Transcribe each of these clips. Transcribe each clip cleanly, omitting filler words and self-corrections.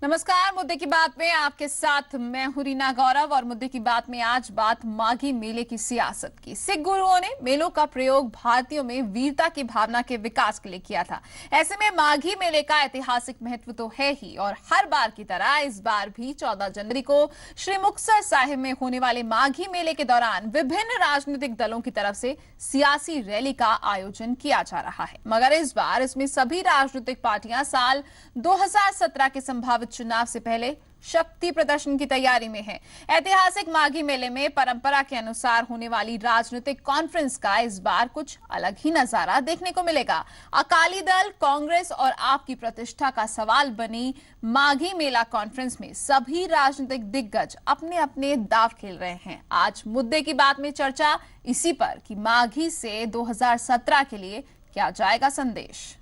नमस्कार। मुद्दे की बात में आपके साथ मैं हूं रीना गौरव और मुद्दे की बात में आज बात माघी मेले की सियासत की। सिख गुरुओं ने मेलों का प्रयोग भारतीयों में वीरता की भावना के विकास के लिए किया था। ऐसे में माघी मेले का ऐतिहासिक महत्व तो है ही और हर बार की तरह इस बार भी 14 जनवरी को श्री मुक्तसर साहिब में होने वाले माघी मेले के दौरान विभिन्न राजनीतिक दलों की तरफ से सियासी रैली का आयोजन किया जा रहा है, मगर इस बार इसमें सभी राजनीतिक पार्टियां साल 2017 के संभावित चुनाव से पहले शक्ति प्रदर्शन की तैयारी में है। ऐतिहासिक माघी मेले में परंपरा के अनुसार होने वाली राजनीतिक कॉन्फ्रेंस का इस बार कुछ अलग ही नजारा देखने को मिलेगा। अकाली दल, कांग्रेस और आप की प्रतिष्ठा का सवाल बनी माघी मेला कॉन्फ्रेंस में सभी राजनीतिक दिग्गज अपने अपने दांव खेल रहे हैं। आज मुद्दे की बात में चर्चा इसी पर कि माघी से 2017 के लिए क्या जाएगा संदेश।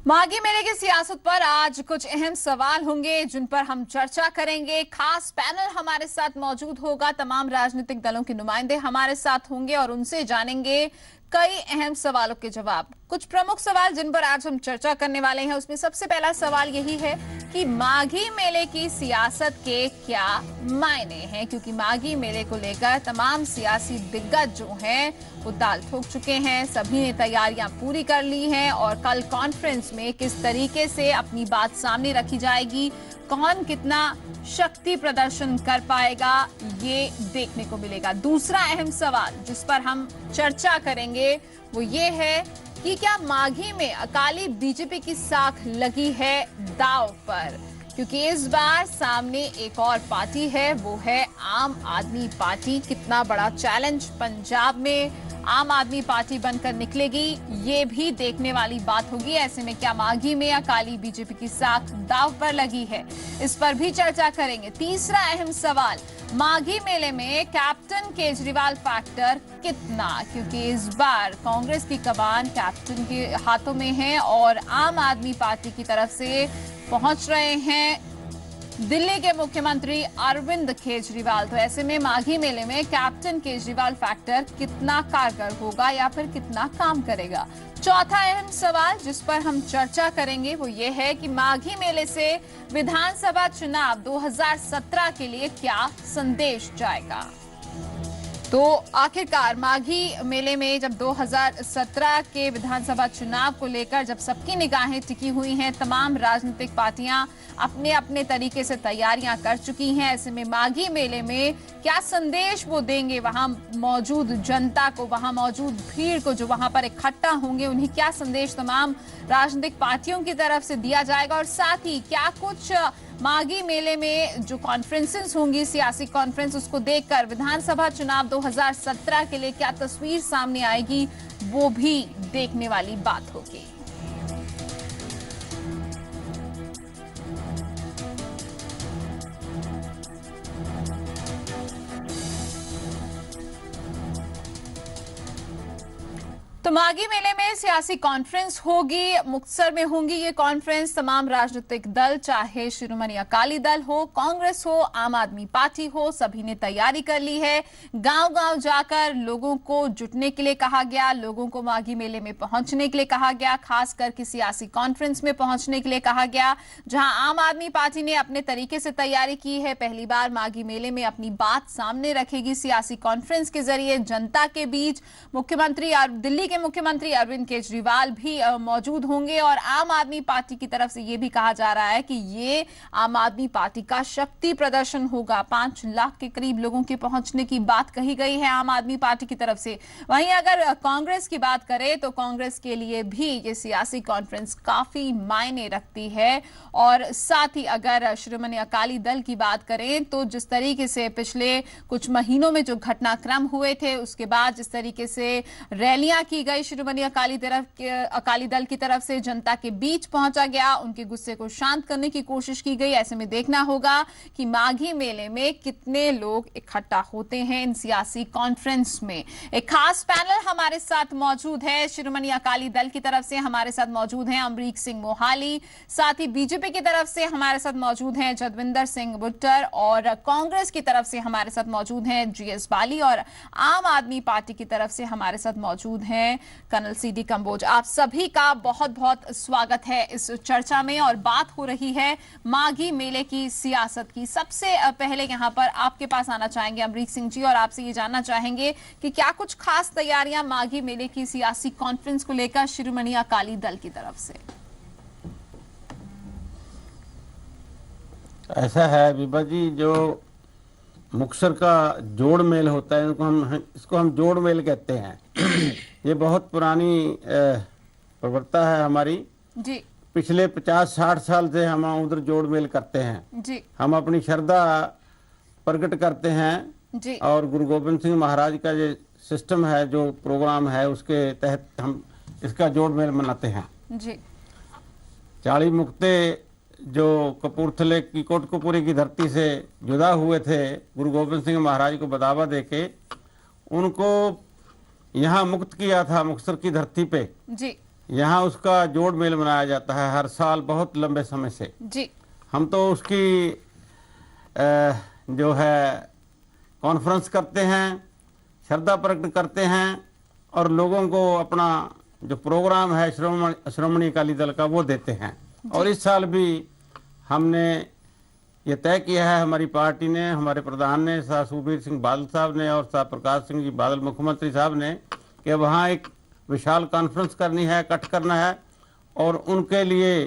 माघी मेले की सियासत पर आज कुछ अहम सवाल होंगे जिन पर हम चर्चा करेंगे। खास पैनल हमारे साथ मौजूद होगा, तमाम राजनीतिक दलों के नुमाइंदे हमारे साथ होंगे और उनसे जानेंगे कई अहम सवालों के जवाब। कुछ प्रमुख सवाल जिन पर आज हम चर्चा करने वाले हैं, उसमें सबसे पहला सवाल यही है कि माघी मेले की सियासत के क्या मायने हैं, क्योंकि माघी मेले को लेकर तमाम सियासी दिग्गज जो हैं वो ताल ठोक चुके हैं। सभी ने तैयारियां पूरी कर ली हैं और कल कॉन्फ्रेंस में किस तरीके से अपनी बात सामने रखी जाएगी, कौन कितना शक्ति प्रदर्शन कर पाएगा, ये देखने को मिलेगा। दूसरा अहम सवाल जिस पर हम चर्चा करेंगे वो ये है कि क्या माघी में अकाली बीजेपी की साख लगी है दांव पर, क्योंकि इस बार सामने एक और पार्टी है, वो है आम आदमी पार्टी। कितना बड़ा चैलेंज पंजाब में आम आदमी पार्टी बनकर निकलेगी, ये भी देखने वाली बात होगी। ऐसे में क्या माघी में अकाली बीजेपी की साख दांव पर लगी है, इस पर भी चर्चा करेंगे। तीसरा अहम सवाल, माघी मेले में कैप्टन केजरीवाल फैक्टर कितना, क्योंकि इस बार कांग्रेस की कमान कैप्टन के हाथों में है और आम आदमी पार्टी की तरफ से पहुंच रहे हैं दिल्ली के मुख्यमंत्री अरविंद केजरीवाल। तो ऐसे में माघी मेले में कैप्टन केजरीवाल फैक्टर कितना कारगर होगा या फिर कितना काम करेगा। चौथा अहम सवाल जिस पर हम चर्चा करेंगे वो ये है कि माघी मेले से विधानसभा चुनाव 2017 के लिए क्या संदेश जाएगा। तो आखिरकार माघी मेले में जब 2017 के विधानसभा चुनाव को लेकर जब सबकी निगाहें टिकी हुई हैं, तमाम राजनीतिक पार्टियां अपने अपने तरीके से तैयारियां कर चुकी हैं। ऐसे में माघी मेले में क्या संदेश वो देंगे वहां मौजूद जनता को, वहां मौजूद भीड़ को जो वहां पर इकट्ठा होंगे, उन्हें क्या संदेश तमाम राजनीतिक पार्टियों की तरफ से दिया जाएगा और साथ ही क्या कुछ माघी मेले में जो कॉन्फ्रेंसेस होंगी, सियासी कॉन्फ्रेंस, उसको देखकर विधानसभा चुनाव 2017 के लिए क्या तस्वीर सामने आएगी, वो भी देखने वाली बात होगी। तो माघी मेले में सियासी कॉन्फ्रेंस होगी, मुक्तसर में होंगी ये कॉन्फ्रेंस। तमाम राजनीतिक दल, चाहे शिरोमणि अकाली दल हो, कांग्रेस हो, आम आदमी पार्टी हो, सभी ने तैयारी कर ली है। गांव-गांव जाकर लोगों को जुटने के लिए कहा गया, लोगों को माघी मेले में पहुंचने के लिए कहा गया, खास करके सियासी कॉन्फ्रेंस में पहुंचने के लिए कहा गया, जहां आम आदमी पार्टी ने अपने तरीके से तैयारी की है। पहली बार माघी मेले में अपनी बात सामने रखेगी सियासी कॉन्फ्रेंस के जरिए जनता के बीच। दिल्ली के मुख्यमंत्री अरविंद केजरीवाल भी मौजूद होंगे और आम आदमी पार्टी की तरफ से यह भी कहा जा रहा है कि ये आम आदमी पार्टी का शक्ति प्रदर्शन होगा। 5 लाख के करीब लोगों के पहुंचने की बात कही गई है आम आदमी पार्टी की तरफ से। वहीं अगर कांग्रेस की बात करें तो कांग्रेस के लिए भी ये सियासी कॉन्फ्रेंस काफी मायने रखती है और साथ ही अगर शिरोमणि अकाली दल की बात करें तो जिस तरीके से पिछले कुछ महीनों में जो घटनाक्रम हुए थे, उसके बाद जिस तरीके से रैलियां की की गई। शिरोमणि अकाली दल की तरफ से जनता के बीच पहुंचा गया, उनके गुस्से को शांत करने की कोशिश की गई। ऐसे में देखना होगा कि माघी मेले में कितने लोग इकट्ठा होते हैं इन सियासी कॉन्फ्रेंस में। एक खास पैनल हमारे साथ मौजूद है। शिरोमणि अकाली दल की तरफ से हमारे साथ मौजूद हैं अमरीक सिंह मोहाली, साथ ही बीजेपी की तरफ से हमारे साथ मौजूद हैं जदविंदर सिंह भुट्टर, और कांग्रेस की तरफ से हमारे साथ मौजूद हैं जीएस बाली, और आम आदमी पार्टी की तरफ से हमारे साथ मौजूद हैं कर्नल सीडी कंबोज। आप सभी का बहुत बहुत स्वागत है इस चर्चा में, और बात हो रही है माघी मेले की सियासत की। सबसे पहले यहां पर आपके पास आना चाहेंगे अमरीक सिंह जी, और आपसे ये जानना चाहेंगे कि क्या कुछ खास तैयारियां माघी मेले की सियासी कॉन्फ्रेंस को लेकर शिरोमणि अकाली दल की तरफ से? ऐसा है विभा जी, जो मुक्तसर का जोड़ मेल होता है, इसको हम जोड़ मेल कहते हैं। ये बहुत पुरानी प्रवृत्ता है हमारी जी। पिछले 50-60 साल से हम उधर जोड़ मेल करते हैं जी। हम अपनी श्रद्धा प्रकट करते हैं जी। और गुरु गोविंद सिंह महाराज का जो सिस्टम है, जो प्रोग्राम है, उसके तहत हम इसका जोड़ मेल मनाते हैं जी। 40 मुक्ते जो कपूरथले की कोटकपुरी की धरती से जुदा हुए थे, गुरु गोविंद सिंह महाराज को बदावा देके उनको यहाँ मुक्त किया था मुक्तसर की धरती पे जी। यहाँ उसका जोड़ मेल मनाया जाता है हर साल बहुत लंबे समय से जी। हम तो उसकी जो है कॉन्फ्रेंस करते हैं, श्रद्धा प्रकट करते हैं, और लोगों को अपना जो प्रोग्राम है श्रोमणी अकाली दल का वो देते हैं। और इस साल भी हमने ये तय किया है, हमारी पार्टी ने, हमारे प्रधान ने, शाह सुखबीर सिंह बादल साहब ने और शाह प्रकाश सिंह जी बादल मुख्यमंत्री साहब ने, कि वहाँ एक विशाल कॉन्फ्रेंस करनी है, इकट्ठ करना है और उनके लिए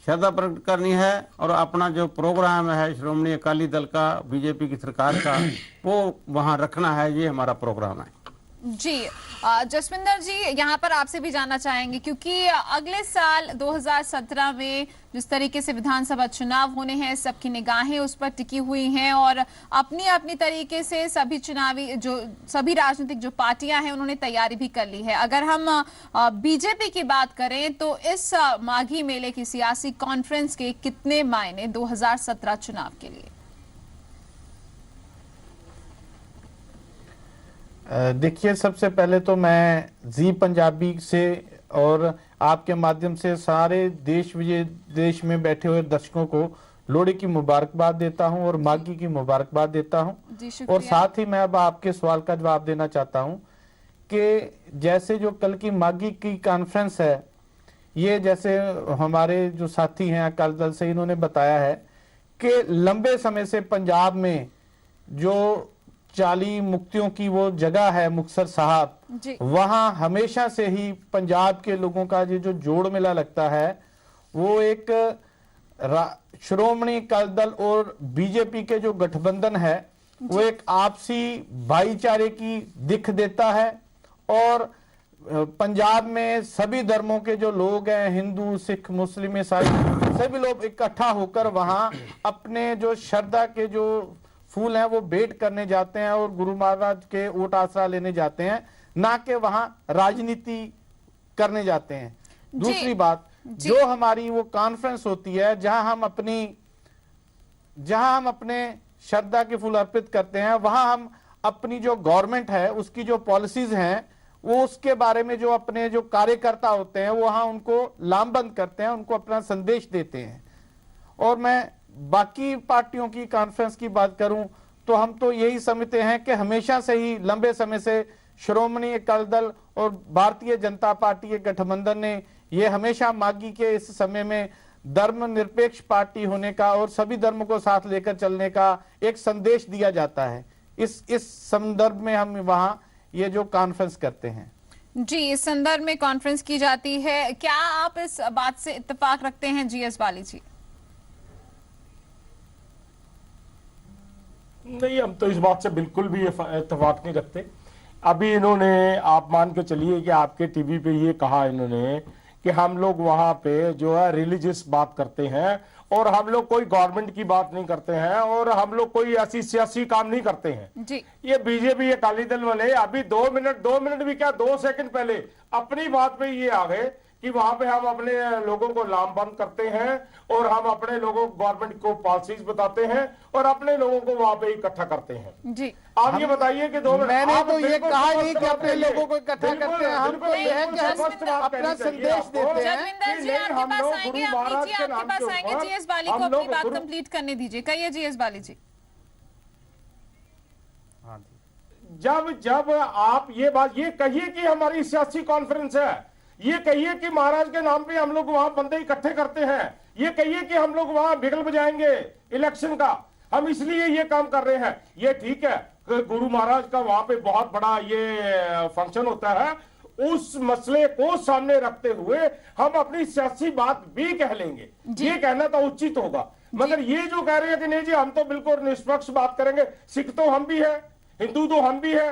श्रद्धा प्रकट करनी है, और अपना जो प्रोग्राम है श्रोमणी अकाली दल का, बीजेपी की सरकार का, वो वहाँ रखना है। ये हमारा प्रोग्राम है जी। जसविंदर जी, यहाँ पर आपसे भी जानना चाहेंगे, क्योंकि अगले साल 2017 में जिस तरीके से विधानसभा चुनाव होने हैं, सबकी निगाहें उस पर टिकी हुई हैं, और अपनी अपनी तरीके से सभी राजनीतिक जो पार्टियां हैं उन्होंने तैयारी भी कर ली है। अगर हम बीजेपी की बात करें तो इस माघी मेले की सियासी कॉन्फ्रेंस के कितने मायने 2017 चुनाव के लिए? देखिए, सबसे पहले तो मैं जी पंजाबी से और आपके माध्यम से सारे देश में बैठे हुए दर्शकों को लोहड़ी की मुबारकबाद देता हूं और माघी की मुबारकबाद देता हूं। और साथ ही मैं अब आपके सवाल का जवाब देना चाहता हूं कि जैसे जो कल की माघी की कॉन्फ्रेंस है, ये जैसे हमारे जो साथी हैं अकाली दल से, इन्होंने बताया है कि लंबे समय से पंजाब में जो 40 मुक्तियों की वो जगह है मुक्तसर साहब, वहां हमेशा से ही पंजाब के लोगों का ये जो जोड़ मेला लगता है, वो एक श्रोमणी अकाली दल और बीजेपी के जो गठबंधन है, वो एक आपसी भाईचारे की दिख देता है। और पंजाब में सभी धर्मों के जो लोग हैं, हिंदू, सिख, मुस्लिम, ईसाई, सभी लोग इकट्ठा होकर वहां अपने जो श्रद्धा के जो फूल हैं वो भेंट करने जाते हैं और गुरु महाराज के ओट आसरा लेने जाते हैं, ना कि वहां राजनीति करने जाते हैं। दूसरी बात, जो हमारी वो कॉन्फ्रेंस होती है जहां हम अपने श्रद्धा के फूल अर्पित करते हैं, वहां हम अपनी जो गवर्नमेंट है उसकी जो पॉलिसीज हैं, वो उसके बारे में जो अपने जो कार्यकर्ता होते हैं वहां उनको लामबंद करते हैं, उनको अपना संदेश देते हैं। और मैं बाकी पार्टियों की कॉन्फ्रेंस की बात करूं तो हम तो यही समझते हैं कि हमेशा से ही लंबे समय से श्रोमणी अकाली दल और भारतीय जनता पार्टी के गठबंधन ने ये हमेशा माघी के इस समय में धर्मनिरपेक्ष पार्टी होने का और सभी धर्मों को साथ लेकर चलने का एक संदेश दिया जाता है। इस संदर्भ में हम वहां ये जो कॉन्फ्रेंस करते हैं जी, इस संदर्भ में कॉन्फ्रेंस की जाती है। क्या आप इस बात से इत्तेफाक रखते हैं जीएस बाली जी? नहीं, हम तो इस बात से बिल्कुल भी इत्तेफाक नहीं रखते। अभी इन्होंने, आप मान के चलिए कि आपके टीवी पे ये कहा इन्होंने कि हम लोग वहां पे जो है रिलीजियस बात करते हैं और हम लोग कोई गवर्नमेंट की बात नहीं करते हैं और हम लोग कोई ऐसी सियासी काम नहीं करते हैं जी। ये बीजेपी अकाली दल वाले अभी 2 मिनट भी क्या 2 सेकंड पहले अपनी बात पे ये आ गए कि वहां पे हम अपने लोगों को लामबंद करते हैं और हम अपने लोगों को गवर्नमेंट को पॉलिसीज बताते हैं और अपने लोगों को वहां पे इकट्ठा करते हैं। जी। आप ये बताइए कि 2 मिनट मैंने आप तो ये बिल्कुल कहा स्पष्ट नहीं कि बात अपने करिए। लोगों को इकट्ठा बिल्कुल, करते हैं, हम बिल्कुल तो ये है कि बिल्कुल हम स्पष्ट बात अपना कहनी चाहिए संदेश आपको। देते हैं। जदविंदर जी नहीं, आपके हम पास लोग आएंगे, गुरु महाराज अमरीक जी के आपके नाम पास के आएंगे, ऊपर जीएस बाली हम को अपनी लोग बात गुरु- कंप्लीट करने दीजिए। कहिए जीएस बाली जी। जब आप ये बात ये कहिए कि हमारी सियासी कॉन्फ्रेंस है, ये कहिए कि महाराज के नाम पे हम लोग वहां बंदे इकट्ठे करते हैं, ये कहिए कि हम लोग वहां बिगल बजाएंगे इलेक्शन का, हम इसलिए ये काम कर रहे हैं। ये ठीक है कि गुरु महाराज का वहां पे बहुत बड़ा ये फंक्शन होता है, उस मसले को सामने रखते हुए हम अपनी सियासी बात भी कह लेंगे, ये कहना तो उचित होगा। मगर ये जो कह रहे हैं कि नहीं जी हम तो बिल्कुल निष्पक्ष बात करेंगे, सिख तो हम भी है, हिंदू तो हम भी है,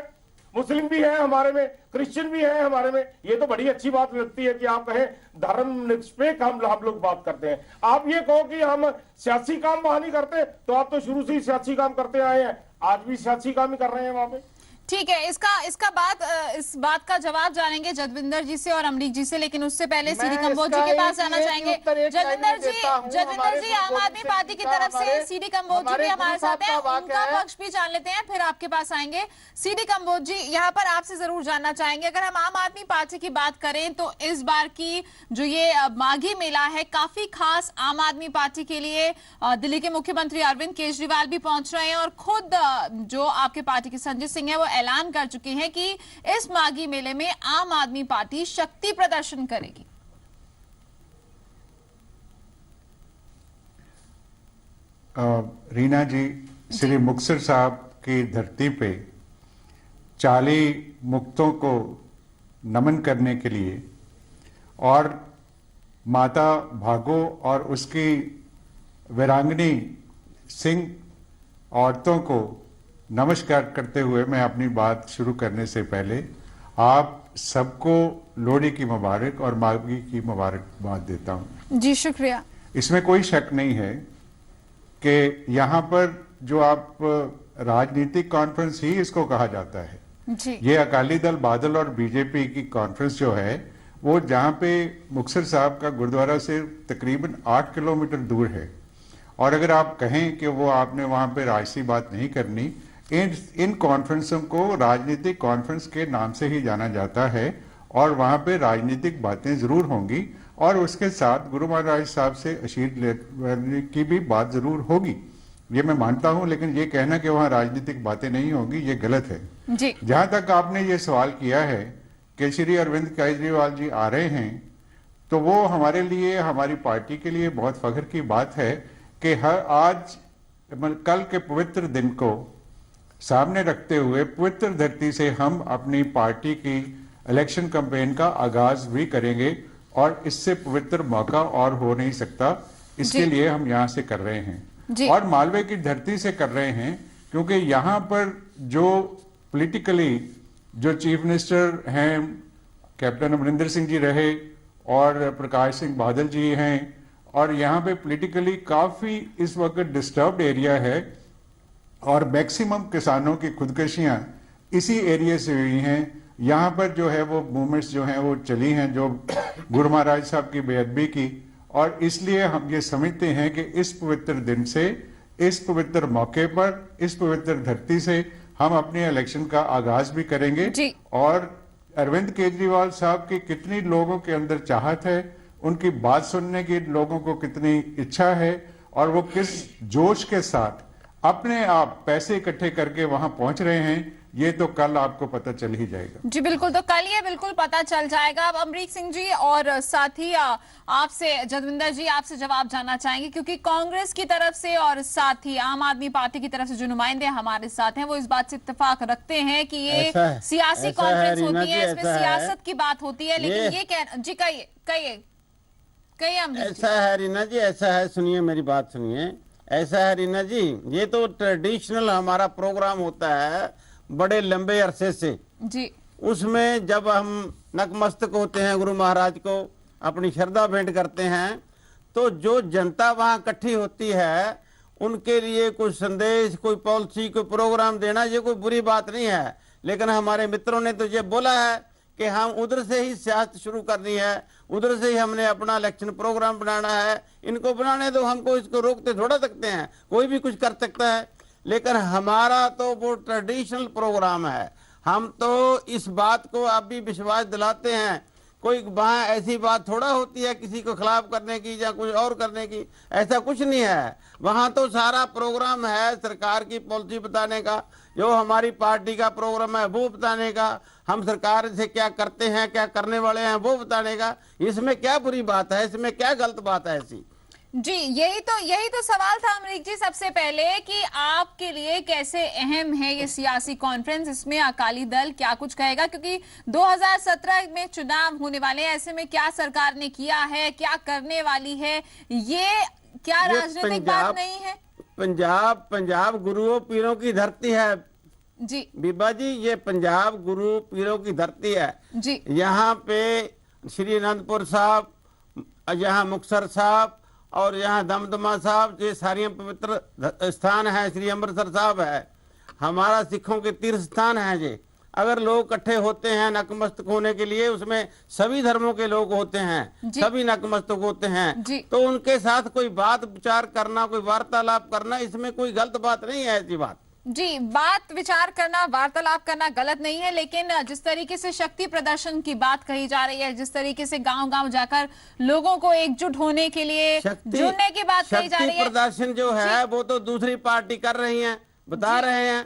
मुस्लिम भी है हमारे में, क्रिश्चियन भी है हमारे में, ये तो बड़ी अच्छी बात लगती है कि आप कहें धर्म निरपेक्ष हम लोग बात करते हैं। आप ये कहो कि हम सियासी काम वहां नहीं करते, तो आप तो शुरू से ही सियासी काम करते आए हैं, आज भी सियासी काम ही कर रहे हैं वहां पे। ठीक है, इस बात का जवाब जानेंगे जदविंदर जी से और अमरीक जी से, लेकिन उससे पहले सीडी कंबोज जी के पास जाना चाहेंगे। जदविंदर जी आम आदमी पार्टी की तरफ से सीडी कंबोज जी भी हमारे साथ हैं, उनका पक्ष भी जान लेते हैं, फिर आपके पास आएंगे। सीडी कंबोज जी, यहाँ पर आपसे जरूर जानना चाहेंगे, अगर हम आम आदमी पार्टी की बात करें तो इस बार की जो ये माघी मेला है काफी खास आम आदमी पार्टी के लिए। दिल्ली के मुख्यमंत्री अरविंद केजरीवाल भी पहुंच रहे हैं और खुद जो आपके पार्टी के संजय सिंह है वो ऐलान कर चुके हैं कि इस माघी मेले में आम आदमी पार्टी शक्ति प्रदर्शन करेगी। रीना जी, श्री मुक्तसर साहब की धरती पे 40 मुक्तों को नमन करने के लिए और माता भागो और उसकी वीरांगनी सिंह औरतों को नमस्कार करते हुए मैं अपनी बात शुरू करने से पहले आप सबको लोहड़ी की मुबारक और माघी की मुबारकबाद देता हूं। जी शुक्रिया। इसमें कोई शक नहीं है कि यहाँ पर जो आप राजनीतिक कॉन्फ्रेंस ही इसको कहा जाता है जी। ये अकाली दल, बादल और बीजेपी की कॉन्फ्रेंस जो है वो जहाँ पे मुक्तसर साहब का गुरुद्वारा से तकरीबन 8 किलोमीटर दूर है, और अगर आप कहें कि वो आपने वहाँ पे राजसी बात नहीं करनी, इन कॉन्फ्रेंसों को राजनीतिक कॉन्फ्रेंस के नाम से ही जाना जाता है और वहाँ पे राजनीतिक बातें जरूर होंगी और उसके साथ गुरु महाराज साहब से आशीर्वाद की भी बात जरूर होगी, ये मैं मानता हूँ। लेकिन ये कहना कि वहाँ राजनीतिक बातें नहीं होंगी ये गलत है जी। जहां तक आपने ये सवाल किया है कि श्री अरविंद केजरीवाल जी आ रहे हैं, तो वो हमारे लिए, हमारी पार्टी के लिए बहुत फख्र की बात है कि कल के पवित्र दिन को सामने रखते हुए पवित्र धरती से हम अपनी पार्टी की इलेक्शन कैंपेन का आगाज भी करेंगे और इससे पवित्र मौका और हो नहीं सकता, इसके लिए हम यहाँ से कर रहे हैं और मालवे की धरती से कर रहे हैं, क्योंकि यहाँ पर जो पॉलिटिकली जो चीफ मिनिस्टर हैं कैप्टन अमरिंदर सिंह जी रहे और प्रकाश सिंह बादल जी हैं, और यहाँ पे पॉलिटिकली काफी इस वक्त डिस्टर्ब्ड एरिया है और मैक्सिमम किसानों की खुदकुशियां इसी एरिया से हुई हैं। यहाँ पर जो है वो मूवमेंट्स जो हैं वो चली हैं जो गुरु महाराज साहब की बेअदबी की, और इसलिए हम ये समझते हैं कि इस पवित्र दिन से, इस पवित्र मौके पर, इस पवित्र धरती से हम अपने इलेक्शन का आगाज भी करेंगे। और अरविंद केजरीवाल साहब की कितनी लोगों के अंदर चाहत है, उनकी बात सुनने की लोगों को कितनी इच्छा है और वो किस जोश के साथ अपने आप पैसे इकट्ठे करके वहां पहुंच रहे हैं, ये तो कल आपको पता चल ही जाएगा। जी बिल्कुल, तो कल ये बिल्कुल पता चल जाएगा। अब अमरीक सिंह जी और साथ ही आपसे जदविंदर जी आपसे जवाब जानना चाहेंगे, क्योंकि कांग्रेस की तरफ से और साथ ही आम आदमी पार्टी की तरफ से जो नुमाइंदे हमारे साथ हैं वो इस बात से इत्तेफाक रखते हैं कि ये सियासी कॉन्फ्रेंस होती है, इसमें सियासत की बात होती है, लेकिन ये जी कहिए कहिए कहिए। ऐसा है रीना जी, ऐसा है, सुनिए मेरी बात सुनिए। ऐसा है रीना जी, ये तो ट्रेडिशनल हमारा प्रोग्राम होता है बड़े लंबे अरसे से जी। उसमें जब हम नतमस्तक होते हैं गुरु महाराज को, अपनी श्रद्धा भेंट करते हैं, तो जो जनता वहाँ इकट्ठी होती है उनके लिए कोई संदेश, कोई पॉलिसी, कोई प्रोग्राम देना ये कोई बुरी बात नहीं है। लेकिन हमारे मित्रों ने तो ये बोला है कि हम उधर से ही सियासत शुरू करनी है, उधर से ही हमने अपना इलेक्शन प्रोग्राम बनाना है। इनको बनाने दो, हमको इसको रोकते थोड़ा सकते हैं, कोई भी कुछ कर सकता है। लेकिन हमारा तो वो ट्रेडिशनल प्रोग्राम है। हम तो इस बात को आप भी विश्वास दिलाते हैं, कोई वहाँ ऐसी बात थोड़ा होती है किसी को खिलाफ करने की या कुछ और करने की, ऐसा कुछ नहीं है। वहाँ तो सारा प्रोग्राम है सरकार की पॉलिसी बताने का, जो हमारी पार्टी का प्रोग्राम है वो बताने का, हम सरकार से क्या करते हैं, क्या करने वाले हैं वो बताने का। इसमें क्या बुरी बात है, इसमें क्या गलत बात है ऐसी? जी, यही तो सवाल था अमरीक जी सबसे पहले कि आपके लिए कैसे अहम है ये सियासी कॉन्फ्रेंस, इसमें अकाली दल क्या कुछ कहेगा, क्योंकि 2017 में चुनाव होने वाले हैं। ऐसे में क्या सरकार ने किया है, क्या करने वाली है, ये क्या राजनीतिक बात नहीं है? पंजाब गुरुओं पीरों की धरती है जी बीबा जी, ये पंजाब गुरु पीरों की धरती है जी। यहाँ पे श्री अनंदपुर साहब, यहाँ मुक्तसर साहब और यहाँ दमदमा साहब, ये सारे पवित्र स्थान है। श्री अमृतसर साहब है, हमारा सिखों के तीर्थ स्थान है। ये अगर लोग इकट्ठे होते हैं नतमस्तक होने के लिए, उसमें सभी धर्मों के लोग होते हैं, सभी नतमस्तक होते हैं, तो उनके साथ कोई बात विचार करना, कोई वार्तालाप करना, इसमें कोई गलत बात नहीं है। ऐसी बात जी, बात विचार करना, वार्तालाप करना गलत नहीं है। लेकिन जिस तरीके से शक्ति प्रदर्शन की बात कही जा रही है, जिस तरीके से गांव-गांव जाकर लोगों को एकजुट होने के लिए जुड़ने की बात कही जा रही है, शक्ति प्रदर्शन जो है वो तो दूसरी पार्टी कर रही है, बता रहे हैं।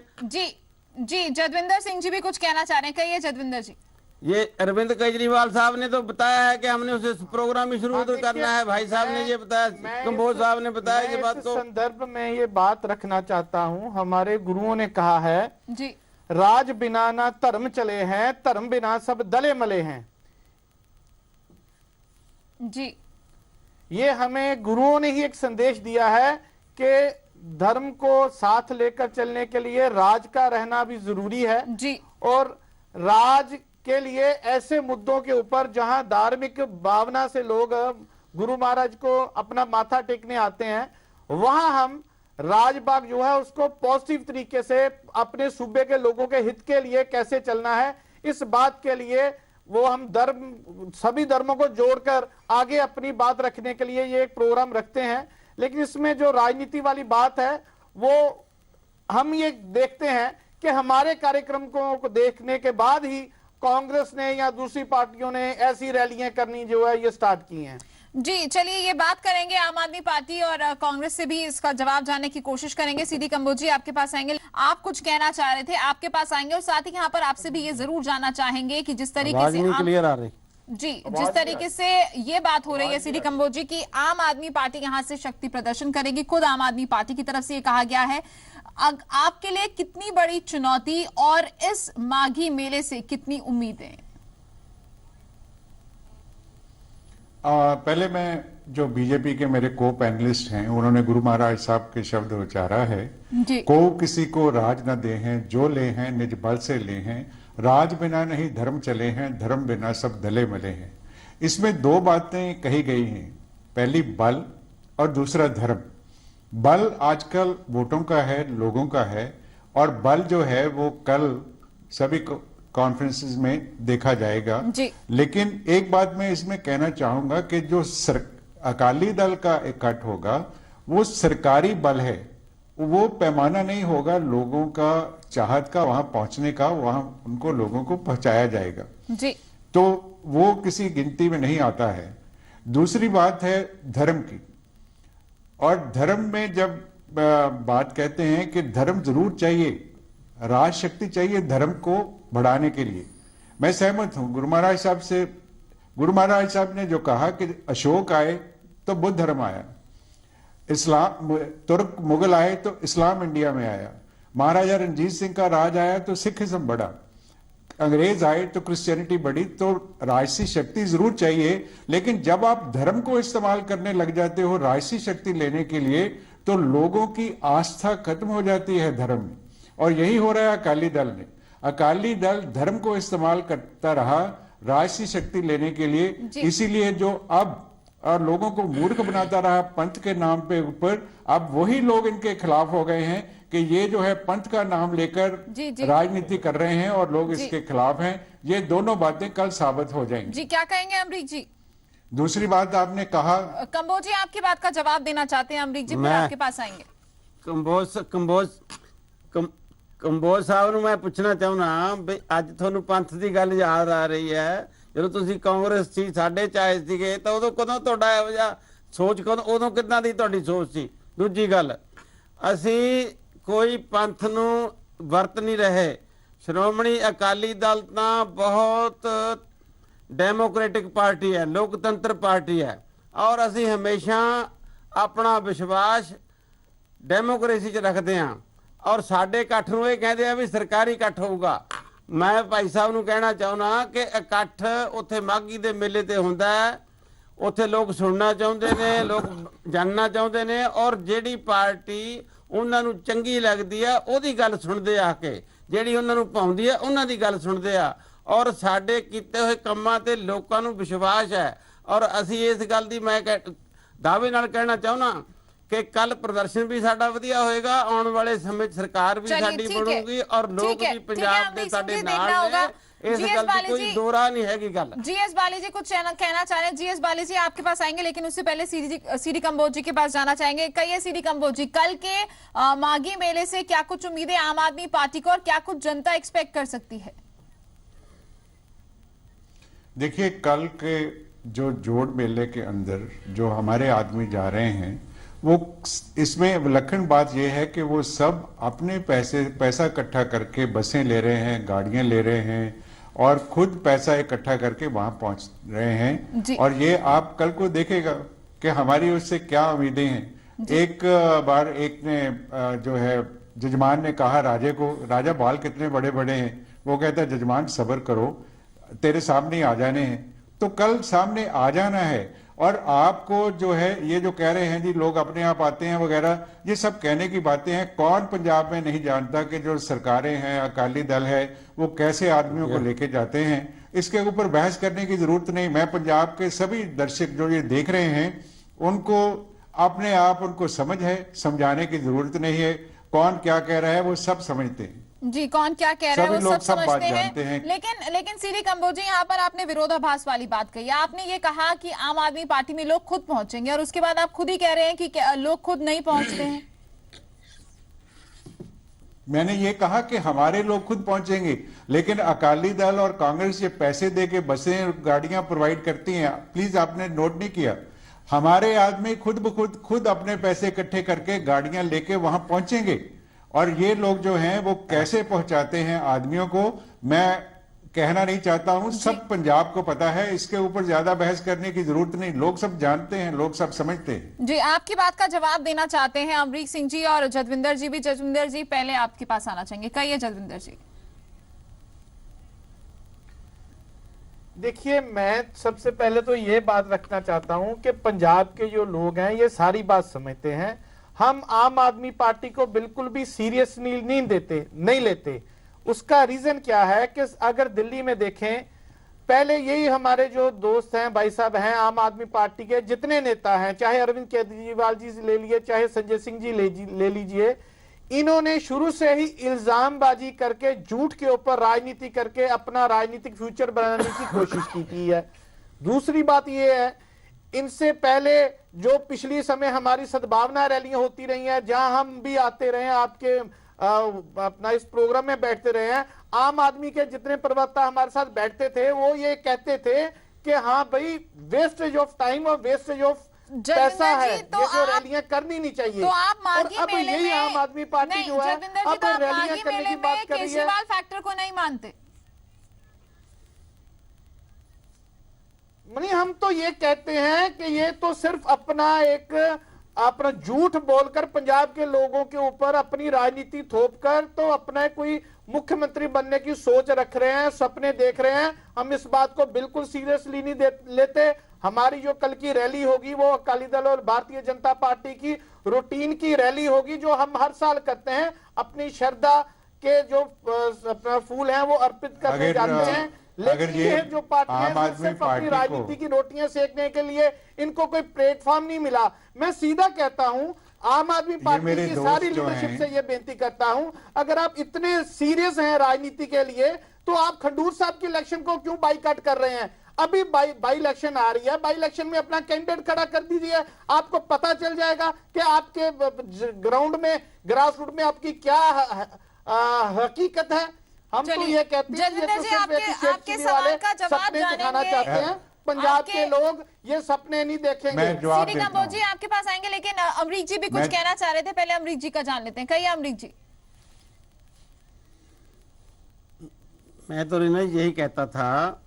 जी, जदविंदर सिंह जी भी कुछ कहना चाह रहे हैं, कहिए जदविंदर जी। ये अरविंद केजरीवाल साहब ने तो बताया है कि हमने उसे प्रोग्राम ही शुरू करना है। भाई साहब ने ये बताया, कंबोज साहब ने बताया ये बात को। संदर्भ में ये बात रखना चाहता हूँ, हमारे गुरुओं ने कहा है जी, राज बिना ना धर्म चले हैं, धर्म बिना सब दले मले हैं। जी, ये हमें गुरुओं ने ही एक संदेश दिया है कि धर्म को साथ लेकर चलने के लिए राज का रहना भी जरूरी है जी। और राज के लिए ऐसे मुद्दों के ऊपर जहां धार्मिक भावना से लोग गुरु महाराज को अपना माथा टेकने आते हैं, वहां हम राजबाग जो है उसको पॉजिटिव तरीके से अपने सूबे के लोगों के हित के लिए कैसे चलना है, इस बात के लिए वो हम सभी धर्मों को जोड़कर आगे अपनी बात रखने के लिए ये एक प्रोग्राम रखते हैं। लेकिन इसमें जो राजनीति वाली बात है वो हम ये देखते हैं कि हमारे कार्यक्रम को देखने के बाद ही कांग्रेस ने या दूसरी पार्टियों ने ऐसी रैलियां करनी जो है ये स्टार्ट की हैं। जी, चलिए ये बात करेंगे आम आदमी पार्टी और कांग्रेस से भी इसका जवाब जानने की कोशिश करेंगे। सीडी कंबोज जी आपके पास आएंगे, आप कुछ कहना चाह रहे थे, आपके पास आएंगे और साथ ही यहाँ पर आपसे भी ये जरूर जानना चाहेंगे कि जिस तरीके से क्लियर आ रही जी, जिस तरीके से ये बात हो रही है सीडी कंबोज जी की आम आदमी पार्टी यहाँ से शक्ति प्रदर्शन करेगी, खुद आम आदमी पार्टी की तरफ से ये कहा गया है, आपके लिए कितनी बड़ी चुनौती और इस माघी मेले से कितनी उम्मीदें? पहले मैं जो बीजेपी के मेरे को पैनलिस्ट हैं उन्होंने गुरु महाराज साहब के शब्द उच्चारा है, को किसी को राज न दे हैं, जो ले हैं निज बल से ले हैं, राज बिना नहीं धर्म चले हैं, धर्म बिना सब दले मले हैं। इसमें दो बातें कही गई हैं, पहली बल और दूसरा धर्म। बल आजकल वोटों का है, लोगों का है, और बल जो है वो कल सभी कॉन्फ्रेंसेस में देखा जाएगा। लेकिन एक बात मैं इसमें कहना चाहूंगा कि जो अकाली दल का इकट्ठ होगा वो सरकारी बल है, वो पैमाना नहीं होगा लोगों का चाहत का वहां पहुंचने का, वहां उनको लोगों को पहुंचाया जाएगा जी। तो वो किसी गिनती में नहीं आता है। दूसरी बात है धर्म की, और धर्म में जब बात कहते हैं कि धर्म जरूर चाहिए, राज शक्ति चाहिए धर्म को बढ़ाने के लिए, मैं सहमत हूं गुरु महाराज साहब से। गुरु महाराज साहब ने जो कहा कि अशोक आए तो बुद्ध धर्म आया, इस्लाम तुर्क मुगल आए तो इस्लाम इंडिया में आया, महाराजा रणजीत सिंह का राज आया तो सिखिज्म बढ़ा, अंग्रेज आए तो क्रिश्चियनिटी बढ़ी। तो राजसी शक्ति जरूर चाहिए, लेकिन जब आप धर्म को इस्तेमाल करने लग जाते हो राजसी शक्ति लेने के लिए, तो लोगों की आस्था खत्म हो जाती है धर्म में, और यही हो रहा है अकाली दल ने। अकाली दल धर्म को इस्तेमाल करता रहा, राजसी शक्ति लेने के लिए। इसीलिए जो अब और लोगों को मूर्ख बनाता रहा पंथ के नाम पे ऊपर, अब वही लोग इनके खिलाफ हो गए हैं कि ये जो है पंथ का नाम लेकर राजनीति कर रहे हैं और लोग इसके खिलाफ हैं। ये दोनों बातें कल साबित हो जाएंगी। जी क्या कहेंगे अमरीक जी? दूसरी बात आपने कहा, कंबोज जी आपकी बात का जवाब देना चाहते हैं अमरीक जी, फिर आपके पास आएंगे। ਕੰਬੋਜ ਸਾਹਿਬ ਨੂੰ ਮੈਂ ਪੁੱਛਣਾ ਚਾਹੁੰਦਾ ਵੀ ਅੱਜ ਤੁਹਾਨੂੰ ਪੰਥ ਦੀ ਗੱਲ ਯਾਦ ਆ ਰਹੀ ਹੈ। ਜਦੋਂ ਤੁਸੀਂ ਕਾਂਗਰਸ ਸੀ, ਸਾਡੇ ਚਾਹੇ ਸੀਗੇ, ਤਾਂ ਉਦੋਂ ਕਦੋਂ ਤੁਹਾਡਾ ਇਹੋ ਜਿਹਾ ਸੋਚ, ਉਦੋਂ ਕਿੱਦਾਂ ਦੀ ਤੁਹਾਡੀ ਸੋਚ ਸੀ? ਦੂਜੀ ਗੱਲ, ਅਸੀਂ ਕੋਈ ਪੰਥ ਨੂੰ ਵਰਤ ਨਹੀਂ ਰਹੇ। ਸ਼੍ਰੋਮਣੀ ਅਕਾਲੀ ਦਲ ਤਾਂ ਬਹੁਤ ਡੈਮੋਕ੍ਰੈਟਿਕ ਪਾਰਟੀ ਹੈ, ਲੋਕਤੰਤਰ ਪਾਰਟੀ ਹੈ, ਔਰ ਅਸੀਂ ਹਮੇਸ਼ਾ ਆਪਣਾ ਵਿਸ਼ਵਾਸ ਡੈਮੋਕ੍ਰੇਸੀ 'ਚ ਰੱਖਦੇ ਹਾਂ। ਔਰ ਸਾਡੇ ਇਕੱਠ ਨੂੰ ਇਹ ਕਹਿੰਦੇ ਆ ਵੀ ਸਰਕਾਰੀ ਇਕੱਠ ਹੋਊਗਾ। ਮੈਂ ਭਾਈ ਸਾਹਿਬ ਨੂੰ ਕਹਿਣਾ ਚਾਹੁੰਦਾ ਕਿ ਇਕੱਠ ਉੱਥੇ ਮਾਘੀ ਦੇ ਮੇਲੇ ਤੇ ਹੁੰਦਾ ਹੈ, ਉੱਥੇ ਲੋਕ ਸੁਣਨਾ ਚਾਹੁੰਦੇ ਨੇ, ਲੋਕ ਜਾਣਨਾ ਚਾਹੁੰਦੇ ਨੇ, ਔਰ ਜਿਹੜੀ ਪਾਰਟੀ ਉਹਨਾਂ ਨੂੰ ਚੰਗੀ ਲੱਗਦੀ ਆ ਉਹਦੀ ਗੱਲ ਸੁਣਦੇ ਆ ਕੇ, ਜਿਹੜੀ ਉਹਨਾਂ ਨੂੰ ਭਾਉਂਦੀ ਆ ਉਹਨਾਂ ਦੀ ਗੱਲ ਸੁਣਦੇ ਆ। ਔਰ ਸਾਡੇ ਕੀਤੇ ਹੋਏ ਕੰਮਾਂ ਤੇ ਲੋਕਾਂ ਨੂੰ ਵਿਸ਼ਵਾਸ ਹੈ। ਔਰ ਅਸੀਂ ਇਸ ਗੱਲ ਦੀ ਮੈਂ ਦਾਅਵੇ ਨਾਲ ਕਹਿਣਾ ਚਾਹੁੰਦਾ ਕਿ ਕੱਲ ਪ੍ਰਦਰਸ਼ਨ ਵੀ ਸਾਡਾ ਵਧੀਆ ਹੋਏਗਾ, ਆਉਣ ਵਾਲੇ ਸਮੇਂ 'ਚ ਸਰਕਾਰ ਵੀ ਸਾਡੀ ਬਣੂਗੀ ਔਰ ਲੋਕ ਵੀ ਪੰਜਾਬ ਦੇ ਸਾਡੇ ਨਾਲ ਨੇ। इस गल की कोई दो राह नहीं हैगी गल। जीएस बाली जी कुछ कहना चाह रहे हैं। जीएस बाली जी आपके पास आएंगे, लेकिन उससे पहले सीडी कंबोज जी के पास जाना चाहेंगे। कहिए सीडी कंबोज जी, कल के माघी मेले से क्या कुछ उम्मीदें आम आदमी पार्टी को और क्या कुछ जनता एक्सपेक्ट कर सकती है? देखिए, कल के जो जोड़ मेले के अंदर जो हमारे आदमी जा रहे हैं, वो इसमें विलक्षण बात यह है कि वो सब अपने पैसा इकट्ठा करके बसें ले रहे हैं, गाड़ियां ले रहे हैं और खुद पैसा इकट्ठा करके वहां पहुंच रहे हैं। और ये आप कल को देखेगा कि हमारी उससे क्या उम्मीदें हैं। एक बार एक ने जो है जजमान ने कहा राजे को, राजा बाल कितने बड़े बड़े हैं, वो कहता है जजमान सब्र करो, तेरे सामने आ जाने हैं। तो कल सामने आ जाना है। और आपको जो है ये जो कह रहे हैं जी लोग अपने आप आते हैं वगैरह, ये सब कहने की बातें हैं। कौन पंजाब में नहीं जानता कि जो सरकारें हैं, अकाली दल है, वो कैसे आदमियों को लेके जाते हैं। इसके ऊपर बहस करने की जरूरत नहीं। मैं पंजाब के सभी दर्शक जो ये देख रहे हैं उनको अपने आप उनको समझ है, समझाने की जरूरत नहीं है। कौन क्या कह रहा है वो सब समझते हैं जी, कौन क्या कह रहा है वो सब समझते हैं। लेकिन लेकिन सीडी कंबोज जी, यहाँ पर आपने विरोधाभास वाली बात कही। आपने ये कहा कि आम आदमी पार्टी में लोग खुद पहुंचेंगे और उसके बाद आप खुद ही कह रहे हैं कि लोग खुद नहीं पहुंचते हैं। मैंने ये कहा कि हमारे लोग खुद पहुंचेंगे, लेकिन अकाली दल और कांग्रेस ये पैसे दे के बसें गाड़ियां प्रोवाइड करती हैं। प्लीज आपने नोट नहीं किया, हमारे आदमी खुद अपने पैसे इकट्ठे करके गाड़ियां लेके वहां पहुंचेंगे। और ये लोग जो हैं वो कैसे पहुंचाते हैं आदमियों को मैं कहना नहीं चाहता हूं, सब पंजाब को पता है। इसके ऊपर ज्यादा बहस करने की जरूरत नहीं, लोग सब जानते हैं, लोग सब समझते हैं। जी, आपकी बात का जवाब देना चाहते हैं अमरीक सिंह जी और जसविंदर जी भी। जसविंदर जी पहले आपके पास आना चाहेंगे, कहिए जसविंदर जी। देखिए, मैं सबसे पहले तो ये बात रखना चाहता हूं कि पंजाब के जो लोग हैं ये सारी बात समझते हैं। हम आम आदमी पार्टी को बिल्कुल भी सीरियस नहीं लेते। उसका रीजन क्या है कि अगर दिल्ली में देखें, पहले यही हमारे जो दोस्त हैं, भाई साहब हैं, आम आदमी पार्टी के जितने नेता हैं, चाहे अरविंद केजरीवाल जी ले लिए, चाहे संजय सिंह जी ले लीजिए, इन्होंने शुरू से ही इल्जामबाजी करके झूठ के ऊपर राजनीति करके अपना राजनीतिक फ्यूचर बनाने की कोशिश की है। दूसरी बात यह है, इनसे पहले जो पिछली समय हमारी सद्भावना रैलियां होती रही हैं, जहां हम भी आते रहे, आपके अपना इस प्रोग्राम में बैठते रहे हैं, आम आदमी के जितने प्रवक्ता हमारे साथ बैठते थे वो ये कहते थे कि हाँ भाई, वेस्टेज ऑफ टाइम और वेस्टेज ऑफ पैसा है, तो ये जो रैलियां करनी नहीं चाहिए। तो आप माघी और अब मेले यही में आम आदमी पार्टी जो है अब रैलियां करने की बात कर रही है। केजरीवाल फैक्टर को नहीं मानते? नहीं, हम तो ये कहते हैं कि ये तो सिर्फ अपना झूठ बोलकर पंजाब के लोगों के ऊपर अपनी राजनीति थोपकर तो अपना कोई मुख्यमंत्री बनने की सोच रख रहे हैं, सपने देख रहे हैं। हम इस बात को बिल्कुल सीरियसली नहीं लेते। हमारी जो कल की रैली होगी वो अकाली दल और भारतीय जनता पार्टी की रूटीन की रैली होगी, जो हम हर साल करते हैं। अपनी श्रद्धा के जो अपना फूल हैं वो अर्पित करने जाते हैं। अगर लेकिन ये ये जो पार्टियां आम हैं, वो आदमी सिर्फ अपनी पार्टी को राजनीति की रोटियां सेकने के लिए इनको कोई प्लेटफॉर्म नहीं मिला। मैं सीधा कहता हूं, आम आदमी पार्टी मेरे की दोस्त सारी जो लीडरशिप हैं- से ये बेनती करता हूं, अगर आप इतने सीरियस हैं राजनीति के लिए तो आप खंडूर साहब के इलेक्शन को क्यों बाइकआउट कर रहे हैं? अभी बाई इलेक्शन आ रही है, बाई इलेक्शन में अपना कैंडिडेट खड़ा कर दीजिए, आपको पता चल जाएगा कि आपके ग्राउंड में, ग्रास रूट में आपकी क्या हकीकत है। हम तो चलिए, ये कहते हैं, ये जसविंदर तो जी, सिर्फ आपके- एक शेख आपके चिल्ली सवाल वाले का जवाब सपने दिखाना जानेंगे। चाहते हैं। पंजाब आपके- के लोग ये सपने नहीं देखेंगे। मैं जवाब सीडी देता कंबोज हूं। जी आपके पास आएंगे, लेकिन अमरीक जी भी कुछ मैं- कहना चाह रहे थे। पहले अमरीक जी का जान लेते हैं। कहिए अमरीक जी। मैं तो रीना यही कहता था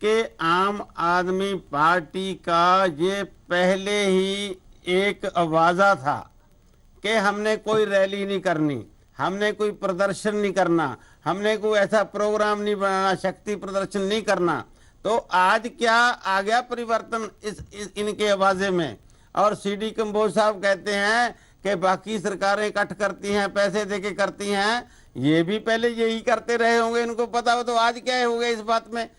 कि आम आदमी पार्टी का ये पहले ही एक आवाजा था कि हमने कोई रैली नहीं करनी, हमने कोई प्रदर्शन नहीं करना, हमने कोई ऐसा प्रोग्राम नहीं बनाना, शक्ति प्रदर्शन नहीं करना। तो आज क्या आ गया परिवर्तन इनके आवाजे में। और सीडी कंबोज साहब कहते हैं कि बाकी सरकारें इकट्ठ करती हैं, पैसे देके करती हैं, ये भी पहले यही करते रहे होंगे, इनको पता हो। तो आज क्या हो गया इस बात में?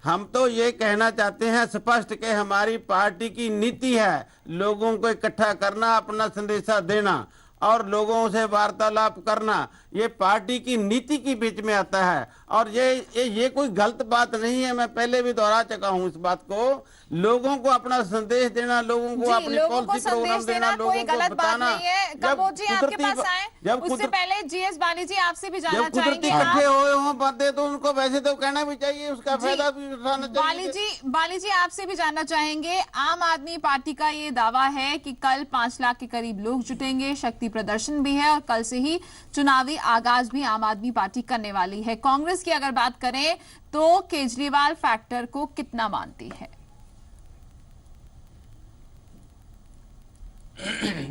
हम तो ये कहना चाहते हैं स्पष्ट कि हमारी पार्टी की नीति है लोगों को इकट्ठा करना, अपना संदेशा देना और लोगों से वार्तालाप करना। ये पार्टी की नीति के बीच में आता है और ये कोई गलत बात नहीं है। मैं पहले भी दोहरा चुका हूँ इस बात को। लोगों को अपना संदेश देना, लोगों को अपनी पॉलिसी प्रोग्राम देना, लोगों कोई को गलत बात बताना। नहीं है। कंबोज जी आपके पास आए, उससे पहले जीएस बाली जी आपसे भी जानना जब कुदरती चाहेंगे। इकट्ठे हुए हों बातें तो उनको वैसे तो कहना भी चाहिए, उसका फायदा भी उठाना चाहिए। बाली जी आपसे भी जानना चाहेंगे। आम आदमी पार्टी का ये दावा है कि कल 5 लाख के करीब लोग जुटेंगे, शक्ति प्रदर्शन भी है और कल से ही चुनावी आगाज भी आम आदमी पार्टी करने वाली है। कांग्रेस की अगर बात करें तो केजरीवाल फैक्टर को कितना मानती है?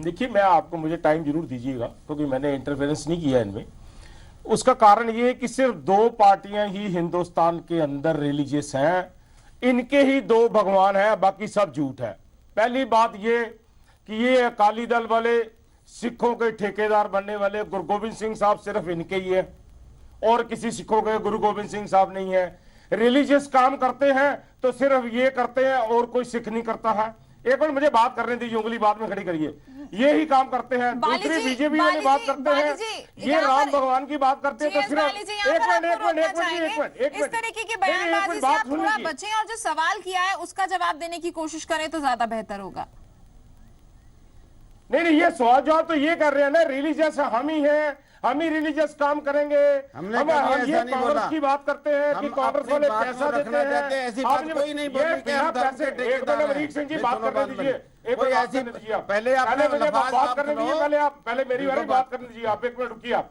देखिए, मैं आपको, मुझे टाइम जरूर दीजिएगा क्योंकि मैंने इंटरफेरेंस नहीं किया इनमें। उसका कारण ये है कि सिर्फ 2 पार्टियां ही हिंदुस्तान के अंदर रिलीजियस हैं, इनके ही 2 भगवान हैं, बाकी सब झूठ है। पहली बात ये कि ये अकाली दल वाले सिखों के ठेकेदार बनने वाले गुरु गोबिंद सिंह साहब सिर्फ इनके ही है और किसी सिखों के गुरु गोबिंद सिंह साहब नहीं है। रिलीजियस काम करते हैं तो सिर्फ ये करते हैं और कोई सिख नहीं करता है। एक मिनट मुझे बात करने दीजिए, उंगली बाद में खड़ी करिए। ये ही काम करते हैं। दूसरी बीजेपी वाले बात करते हैं, ये राम भगवान की बात करते हैं तो सिर्फ एक मिनट इस तरीके की बयानबाजी से आप थोड़ा बचें और जो सवाल किया है उसका जवाब देने की कोशिश करें तो ज्यादा बेहतर होगा। नहीं, ये सवाल जवाब तो ये कर रहे हैं ना, रिलीजियस हम ही हैं, हम ही रिलीजियस काम करेंगे। हमने हम ये कांग्रेस की बात करते हैं कि कांग्रेस वाले पैसा देते हैं। ऐसी बात कोई नहीं बोली कि हम पैसे, एक मिनट अमरीक सिंह जी बात करने दीजिए, एक मिनट बात करने दीजिए। पहले मुझे बात करने दीजिए, पहले मेरी वाली बात करने दीजिए। आप एक मिनट रुकिए। आप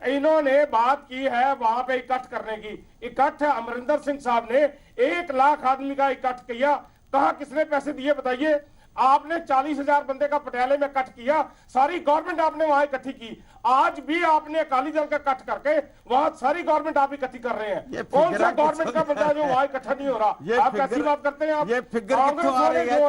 इन्होंने बात की है वहां पे इकट्ठ करने की। इकट्ठ अमरिंदर सिंह साहब ने 1 लाख आदमी का इकट्ठ किया। कहा किसने पैसे दिए बताइए? आपने 40,000 बंदे का पटियाले में इकट्ठ किया, सारी गवर्नमेंट आपने वहां इकट्ठी की। आज भी आपने अकाली दल का इकट्ठ करके वहां सारी गवर्नमेंट आप इकट्ठी कर रहे हैं। कौन सा गवर्नमेंट का बंदा जो वहां इकट्ठा नहीं हो रहा? आप कैसी बात करते हैं? आप कांग्रेस वाले जो है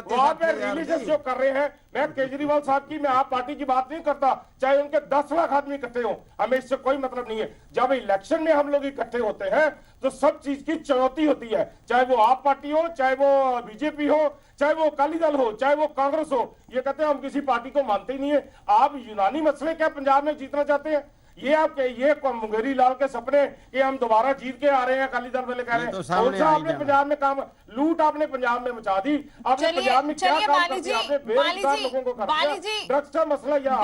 वहां पे रिलीजियस जो कर रहे हैं। मैं केजरीवाल साहब की, मैं आप पार्टी की बात नहीं करता, चाहे उनके 10 लाख आदमी इकट्ठे हो, हमें इससे कोई मतलब नहीं है। जब इलेक्शन में हम लोग इकट्ठे होते हैं तो सब चीज की चुनौती होती है, चाहे वो आप पार्टी हो, चाहे वो बीजेपी हो, चाहे वो अकाली दल हो, चाहे वो कांग्रेस हो। ये कहते हैं हम किसी पार्टी को मानते ही नहीं है। आप यूनानी मसले क्या पंजाब में जीतना चाहते हैं? ये आपके ये मुंगेरी लाल के सपने कि हम दोबारा जीत के आ रहे हैं, अकाली दल वाले कह रहे हैं। कौन सा आपने पंजाब में काम, लूट आपने पंजाब में मचा दी। आपने पंजाब में क्या काम कर दिया? आपने बेरोजगार लोगों को कर दिया। ड्रग्स का मसला यहाँ,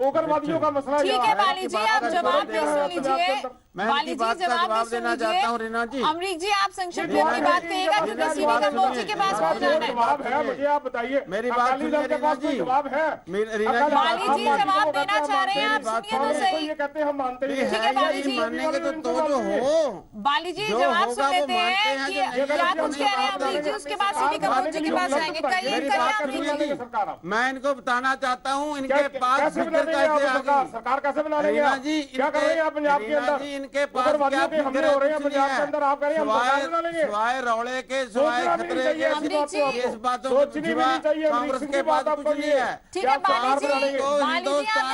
उग्रवादियों का मसला। ठीक है बाली जी, आप जवाब भी सुन लीजिए। मैं बाली जी जवाब देना चाहता हूँ रीना जी। अमरीक जी आप संक्षिप्त में अपनी बात कहिएगा क्योंकि सीडी कंबोज जी के पास पहुंचाना है। जवाब है, मुझे आप बताइए। मेरी बात सुनिए रीना जी। जवाब है बाली जी, जवाब देना चाह रहे हैं आप, सुनिए तो सही। ये कहते हैं हम मानते ही ठीक है बाली जी, मानेंगे तो जो हो बाली जी जवाब सुन लेते हैं कि क्या कुछ कह रहे हैं अमरीक जी, उसके बाद सीडी कंबोज जी के पास जाएंगे। कहिए। मैं इनको बताना चाहता हूँ इनके पास सरकार कैसे बना रही है जी? क्या कर रहे हैं आप पंजाब के अंदर? इनके पास क्या हमले हो रहे हैं पंजाब के अंदर, आप कह रहे हैं हम सरकार बना लेंगे? सिवाय रौले के, सिवाय खतरे के, इस बातों सोचनी भी नहीं चाहिए। कांग्रेस के पास कुछ नहीं है। ठीक है बाली जी, आपने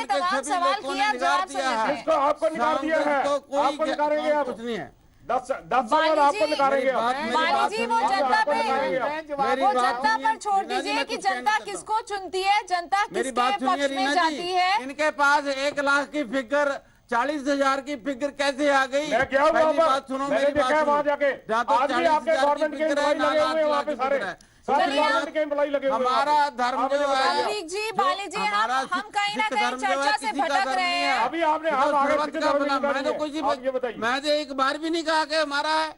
तमाम सवाल किया, जवाब सुन लेते हैं। इसको आपको निकाल दिया है, आपको निकालेंगे आप। कुछ नहीं है। 10 सवाल आपको निकालेंगे। माली जी वो जनता पर छोड़ दीजिए कि जनता किसको चुनती है, जनता किसके पक्ष में जाती है। इनके पास 1 लाख की फिगर 40,000 की फिगर कैसे आ गई? मैं क्या हुआ बात सुनो, मेरी बात सुनो। वहां जाके आज भी आपके गवर्नमेंट के एम्प्लॉय लगे हुए हैं वहाँ पे सारे गवर्नमेंट के एम्प्लॉय लगे हुए हैं। हमारा धर्म जो है अमरीक जी, बाली जी, हम कहीं ना कहीं चर्चा से भटक रहे हैं। अभी आपने मैं तो एक बार भी नहीं कहा कि हमारा है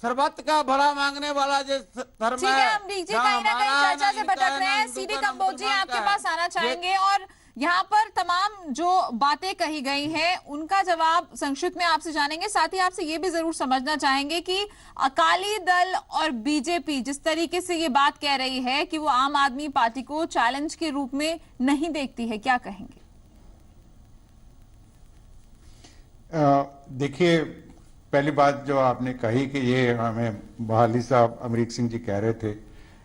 सरबत का भला मांगने वाला जो धर्म ठीक है अमरीक जी, कहीं ना कहीं चर्चा से भटक रहे हैं। सीडी कंबोज जी आपके पास आना चाहेंगे और यहाँ पर तमाम जो बातें कही गई हैं उनका जवाब संक्षिप्त में आपसे जानेंगे। साथ ही आपसे ये भी जरूर समझना चाहेंगे कि अकाली दल और बीजेपी जिस तरीके से ये बात कह रही है कि वो आम आदमी पार्टी को चैलेंज के रूप में नहीं देखती है, क्या कहेंगे? देखिए, पहली बात जो आपने कही कि ये हमें बहाली साहब अमरीक सिंह जी कह रहे थे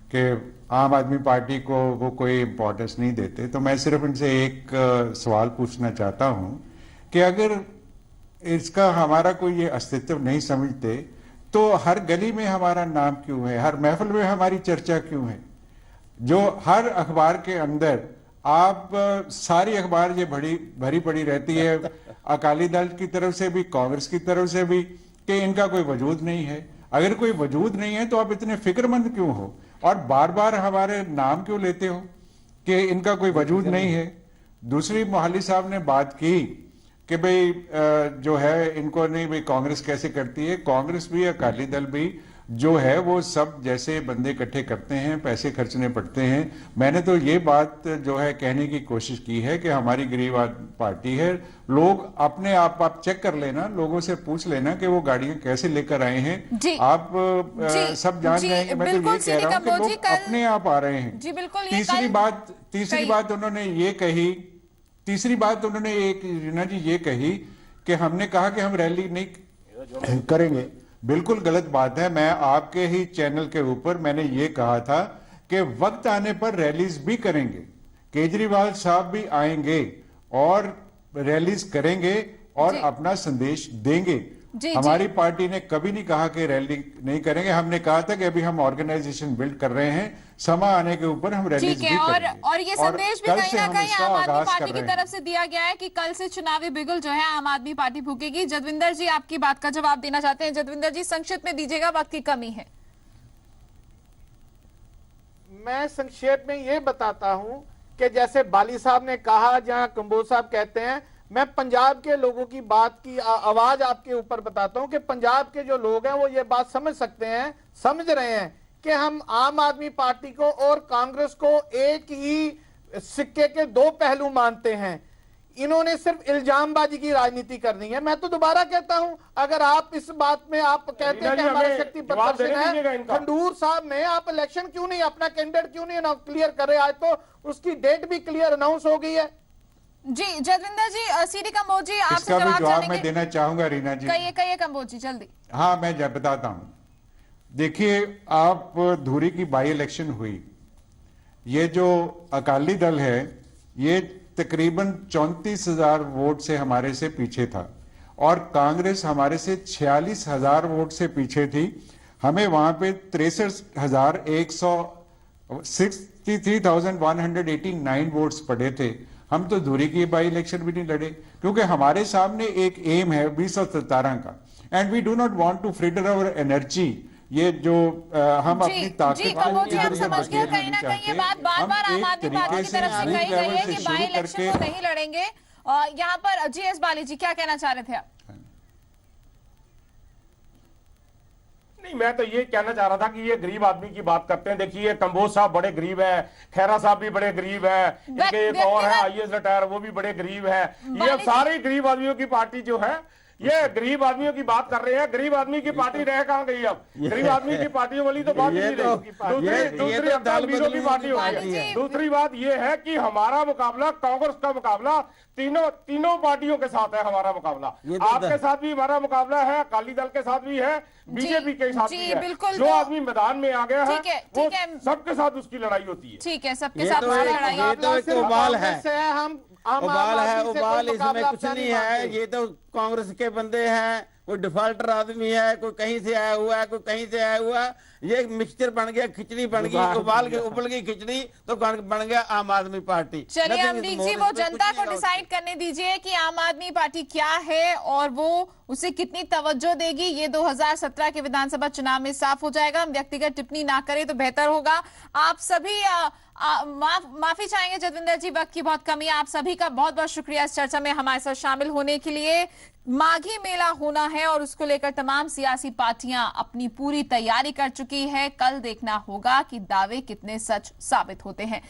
कि आम आदमी पार्टी को वो कोई इम्पोर्टेंस नहीं देते, तो मैं सिर्फ इनसे एक सवाल पूछना चाहता हूं कि अगर इसका हमारा कोई ये अस्तित्व नहीं समझते तो हर गली में हमारा नाम क्यों है, हर महफिल में हमारी चर्चा क्यों है? जो हर अखबार के अंदर आप सारी अखबार ये भरी पड़ी रहती है अकाली दल की तरफ से भी, कांग्रेस की तरफ से भी, कि इनका कोई वजूद नहीं है। अगर कोई वजूद नहीं है तो आप इतने फिक्रमंद क्यों हो और बार बार हमारे नाम क्यों लेते हो कि इनका कोई वजूद नहीं है? दूसरी मोहाली साहब ने बात की कि भाई जो है इनको नहीं, भाई कांग्रेस कैसे करती है। कांग्रेस भी अकाली दल भी जो है वो सब जैसे बंदे इकट्ठे करते हैं, पैसे खर्चने पड़ते हैं। मैंने तो ये बात जो है कहने की कोशिश की है कि हमारी गरीब पार्टी है। लोग अपने आप चेक कर लेना, लोगों से पूछ लेना कि वो गाड़ियां कैसे लेकर आए हैं। आप सब जान जाएंगे। मैं तो ये कह रहा हूं कि लोग अपने आप आ रहे हैं। जी बिल्कुल। तीसरी बात उन्होंने ये कही, तीसरी बात उन्होंने एक रीना जी ये कही कि हमने कहा कि हम रैली नहीं करेंगे। बिल्कुल गलत बात है। मैं आपके ही चैनल के ऊपर मैंने ये कहा था कि वक्त आने पर रैलीज भी करेंगे, केजरीवाल साहब भी आएंगे और रैलीज करेंगे और अपना संदेश देंगे। हमारी पार्टी ने कभी नहीं कहा कि रैली नहीं करेंगे। हमने कहा था कि अभी हम ऑर्गेनाइजेशन बिल्ड कर रहे हैं, समय आने के ऊपर हम रैलीज भी करेंगे। और ये संदेश भी कहीं ना कहीं आम आदमी पार्टी की तरफ से दिया गया है कि कल से चुनावी बिगुल जो है आम आदमी पार्टी फूकेगी। जदविंदर जी आपकी बात का जवाब देना चाहते हैं। जदविंदर जी संक्षिप्त में दीजिएगा, वक्त की कमी है। मैं संक्षेप में ये बताता हूं कि जैसे बाली साहब ने कहा, जहां कंबोज साहब कहते हैं, मैं पंजाब के लोगों की बात की आवाज आपके ऊपर बताता हूं कि पंजाब के जो लोग हैं वो ये बात समझ सकते हैं, समझ रहे हैं कि हम आम आदमी पार्टी को और कांग्रेस को एक ही सिक्के के दो पहलू मानते हैं। इन्होंने सिर्फ इल्जामबाजी की राजनीति करनी है। मैं तो दोबारा कहता हूं, अगर आप इस बात में आप कहते हैं कि हमारा शक्ति प्रदर्शन है, खंडूर साहब में आप इलेक्शन क्यों नहीं, अपना कैंडिडेट क्यों नहीं क्लियर करे? आज तो उसकी डेट भी क्लियर अनाउंस हो गई है। जी जदविंदर जी, सीडी कंबोज जी आपसे जवाब मैं देना चाहूंगा रीना जी। कहिए कंबोज जी जल्दी। हाँ, मैं बताता हूं। देखिए, आप धुरी की बाई इलेक्शन हुई, ये जो अकाली दल है ये तकरीबन 34,000 वोट से हमारे से पीछे था और कांग्रेस हमारे से 46,000 वोट से पीछे थी। हमें वहां पे 63,189 वोट्स पड़े थे। हम तो धुरी की बाई इलेक्शन भी नहीं लड़े क्योंकि हमारे सामने एक एम है 2017 का, and we do not want to fritter our energy. ये जो हम अपनी ताकत कहीं ना कहीं ये बात बार-बार आम आदमी पार्टी की तरफ से कही गई है कि बाई इलेक्शन को नहीं लड़ेंगे। यहाँ पर जीएस बाली जी क्या कहना चाह रहे थे आप? नहीं, मैं तो ये कहना चाह रहा था कि ये गरीब आदमी की बात करते हैं। देखिए, कंबोज साहब बड़े गरीब है, खैरा साहब भी बड़े गरीब है, इनके एक और है आईएएस रिटायर, वो भी बड़े गरीब है। ये सारे गरीब आदमियों की पार्टी जो है, ये गरीब आदमियों की बात कर रहे हैं। गरीब आदमी की पार्टी रह कहां गई? अब गरीब आदमी की पार्टी वाली तो बात नहीं रही। दूसरी अमीरों की पार्टी हो गई। दूसरी बात ये है कि हमारा मुकाबला कांग्रेस का मुकाबला तीनों पार्टियों के साथ है। हमारा मुकाबला आपके साथ भी हमारा मुकाबला है, अकाली दल के साथ भी है, बीजेपी के साथ भी है। जो आदमी मैदान में आ गया है वो सबके साथ उसकी लड़ाई होती है। ठीक है, सबके साथ लड़ाई। उबाल है, उबाल है, उबाल इसमें कुछ नहीं है। ये तो कांग्रेस के के बंदे हैं, कोई डिफॉल्टर आदमी है, कोई कहीं से आया हुआ है, कोई कहीं से आया हुआ, ये मिक्सचर बन गया, खिचड़ी बन गई, उबल गई खिचड़ी तो बन गया आम आदमी पार्टी। चलिए अमरीक जी, वो जनता को डिसाइड करने दीजिए कि आम आदमी पार्टी क्या है और वो उसे कितनी तवज्जो देगी, ये 2017 के विधानसभा चुनाव में साफ हो जाएगा। हम व्यक्तिगत टिप्पणी ना करें तो बेहतर होगा। आप सभी माफी चाहेंगे जतविंदर जी, वक्त की बहुत कमी है। आप सभी का बहुत बहुत शुक्रिया इस चर्चा में हमारे साथ शामिल होने के लिए। माघी मेला होना है और उसको लेकर तमाम सियासी पार्टियां अपनी पूरी तैयारी कर चुकी है। कल देखना होगा कि दावे कितने सच साबित होते हैं।